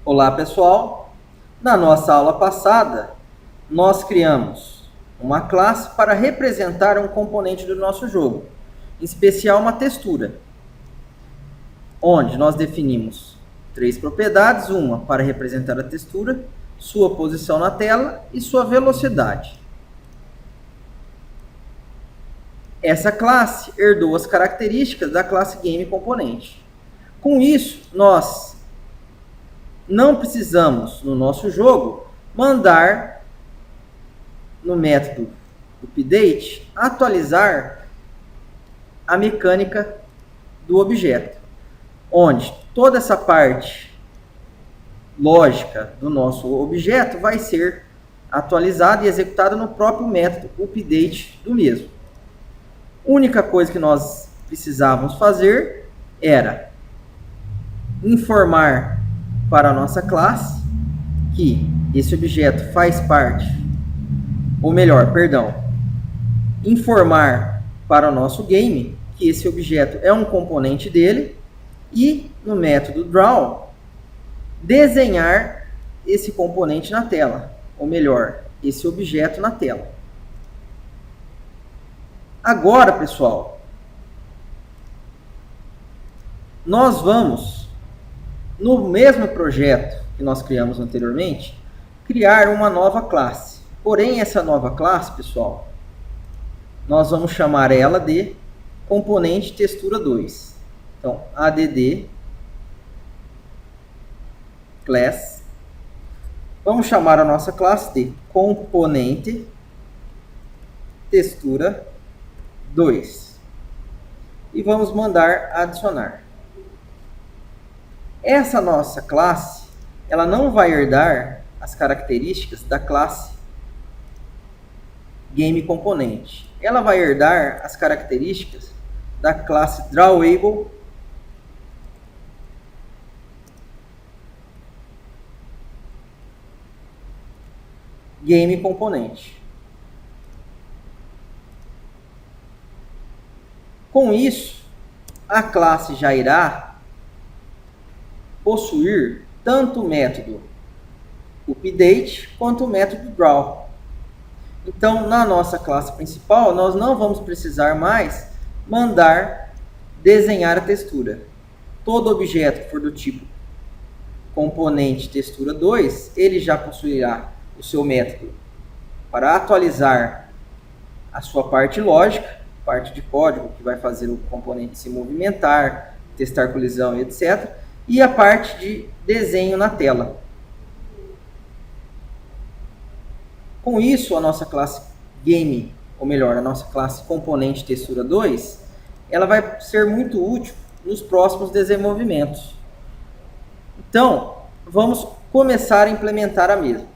Olá pessoal, na nossa aula passada nós criamos uma classe para representar um componente do nosso jogo, em especial uma textura, onde nós definimos três propriedades, uma para representar a textura, sua posição na tela e sua velocidade. Essa classe herdou as características da classe GameComponent. Com isso, nós não precisamos, no nosso jogo, mandar no método update atualizar a mecânica do objeto, onde toda essa parte lógica do nosso objeto vai ser atualizada e executada no próprio método update do mesmo. A única coisa que nós precisávamos fazer era informar para a nossa classe que esse objeto faz parte, ou melhor, perdão, informar para o nosso game que esse objeto é um componente dele e no método draw desenhar esse componente na tela, ou melhor, esse objeto na tela. Agora, pessoal, nós vamos, no mesmo projeto que nós criamos anteriormente, criar uma nova classe. Porém, essa nova classe, pessoal, nós vamos chamar ela de componente textura 2. Então, add class. Vamos chamar a nossa classe de componente textura 2. E vamos mandar adicionar. Essa nossa classe, ela não vai herdar as características da classe GameComponent. Ela vai herdar as características da classe Drawable GameComponent. Com isso, a classe já irá possuir tanto o método update quanto o método draw. Então, na nossa classe principal, nós não vamos precisar mais mandar desenhar a textura. Todo objeto que for do tipo componente textura 2, ele já possuirá o seu método para atualizar a sua parte lógica, parte de código que vai fazer o componente se movimentar, testar colisão e etc. E a parte de desenho na tela. Com isso, a nossa classe Game, ou melhor, a nossa classe componente textura 2, ela vai ser muito útil nos próximos desenvolvimentos. Então, vamos começar a implementar a mesma.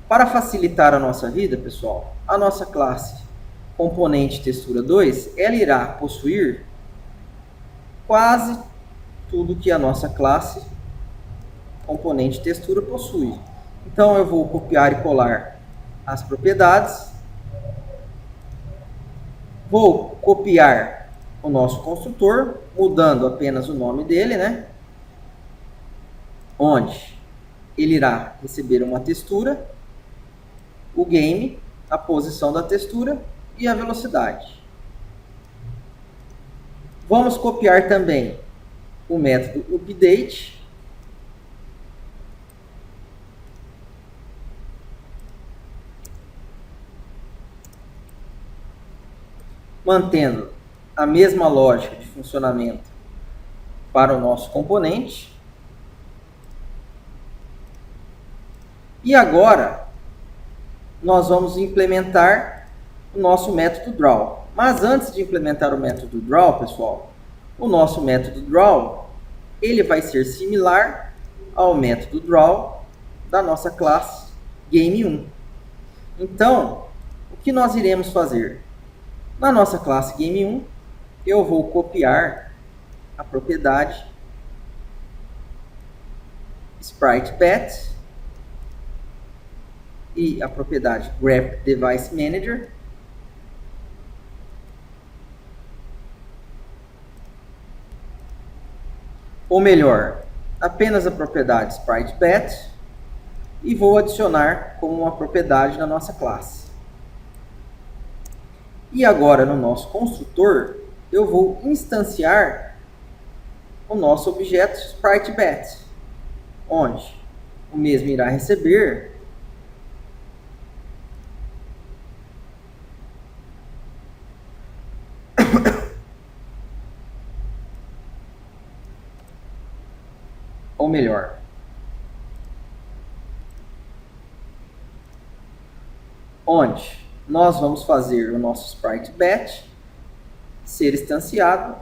Para facilitar a nossa vida, pessoal, a nossa classe componente textura 2, ela irá possuir quase tudo que a nossa classe componente textura possui. Então, eu vou copiar e colar as propriedades. Vou copiar o nosso construtor, mudando apenas o nome dele, né? Onde ele irá receber uma textura, o game, a posição da textura e a velocidade. Vamos copiar também o método update. Mantendo a mesma lógica de funcionamento para o nosso componente. E agora, nós vamos implementar o nosso método draw. Mas antes de implementar o método draw, pessoal, o nosso método draw, ele vai ser similar ao método draw da nossa classe game1. Então, o que nós iremos fazer? Na nossa classe game1, eu vou copiar a propriedade SpritePath e a propriedade GraphDeviceManager. Ou melhor, apenas a propriedade SpriteBet e vou adicionar como uma propriedade na nossa classe. E agora no nosso construtor, eu vou instanciar o nosso objeto SpriteBet, onde o mesmo irá receber ou melhor, onde nós vamos fazer o nosso SpriteBet ser instanciado,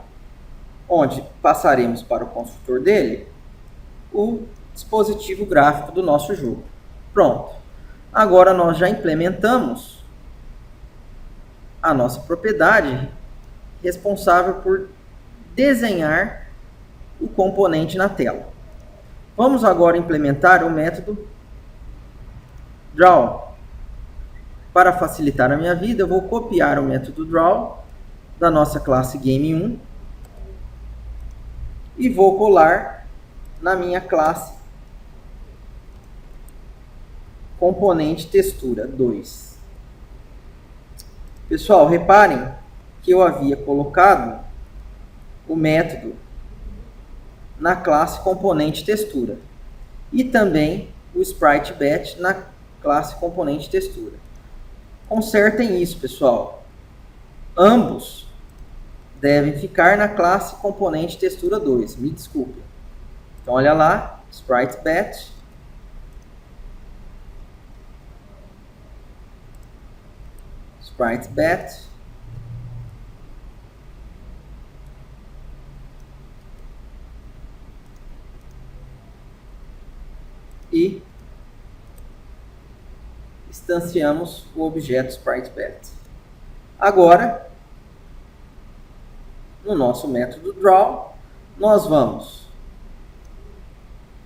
onde passaremos para o construtor dele o dispositivo gráfico do nosso jogo. Pronto. Agora nós já implementamos a nossa propriedade responsável por desenhar o componente na tela. Vamos agora implementar o método Draw. Para facilitar a minha vida, eu vou copiar o método Draw da nossa classe Game1 e vou colar na minha classe componente textura 2. Pessoal, reparem que eu havia colocado o método na classe componente textura e também o SpriteBet na classe componente textura. Consertem isso, pessoal. Ambos devem ficar na classe componente textura 2. Me desculpe. Então, olha lá, SpriteBet. SpriteBet. E instanciamos o objeto SpriteBet. Agora, no nosso método Draw, nós vamos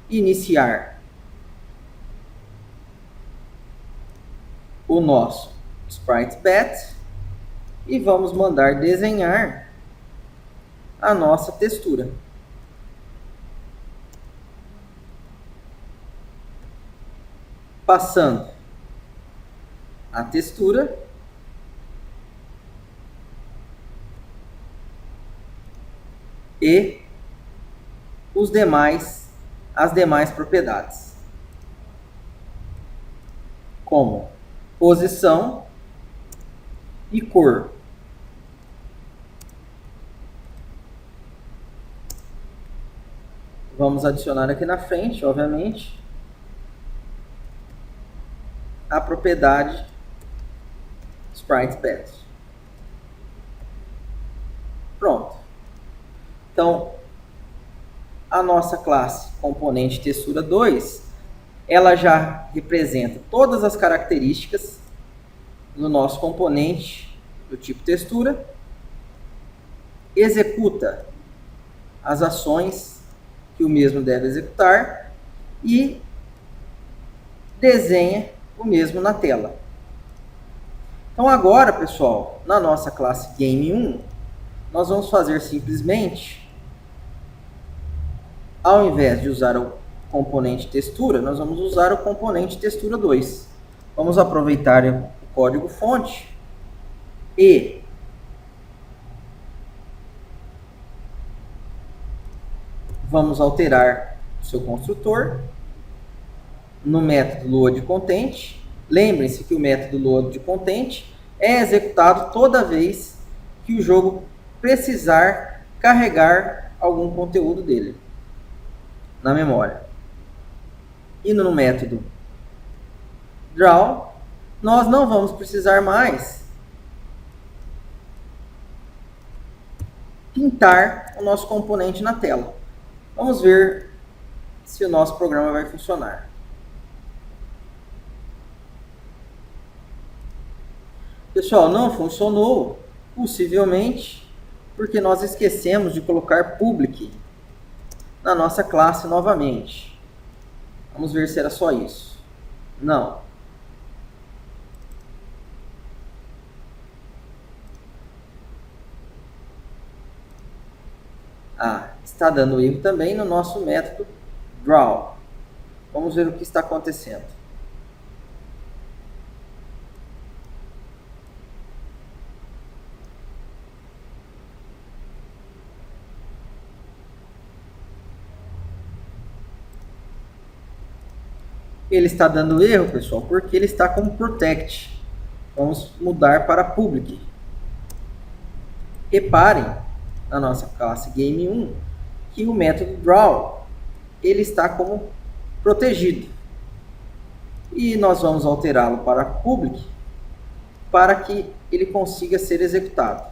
iniciar o nosso SpriteBet e vamos mandar desenhar a nossa textura. Passando a textura e as demais propriedades, como posição e cor. Vamos adicionar aqui na frente, obviamente, a propriedade SpriteBet. Pronto. Então, a nossa classe componente textura 2, ela já representa todas as características do nosso componente do tipo textura, executa as ações que o mesmo deve executar e desenha o mesmo na tela. Então agora, pessoal, na nossa classe Game1, nós vamos fazer simplesmente, ao invés de usar o componente textura, nós vamos usar o componente textura 2. Vamos aproveitar o código fonte e vamos alterar o seu construtor no método loadContent. Lembrem-se que o método loadContent é executado toda vez que o jogo precisar carregar algum conteúdo dele na memória. E no método Draw, nós não vamos precisar mais pintar o nosso componente na tela. Vamos ver se o nosso programa vai funcionar. Pessoal, não funcionou, possivelmente porque nós esquecemos de colocar public na nossa classe novamente. Vamos ver se era só isso. Não. Está dando erro também no nosso método Draw. Vamos ver o que está acontecendo. Ele está dando erro, pessoal, porque ele está como protect. Vamos mudar para public. Reparem na nossa classe game1 que o método draw ele está como protegido. E nós vamos alterá-lo para public para que ele consiga ser executado.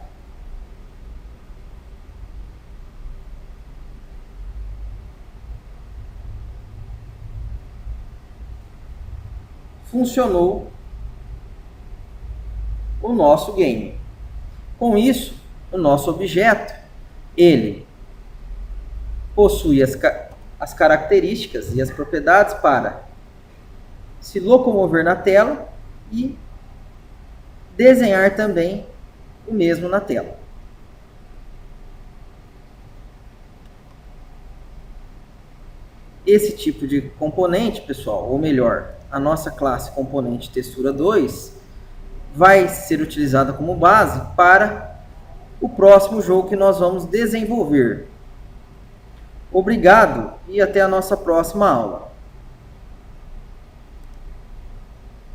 Funcionou o nosso game. Com isso, o nosso objeto, ele possui as características e as propriedades para se locomover na tela e desenhar também o mesmo na tela. Esse tipo de componente, pessoal, ou melhor, a nossa classe componente textura 2, vai ser utilizada como base para o próximo jogo que nós vamos desenvolver. Obrigado e até a nossa próxima aula.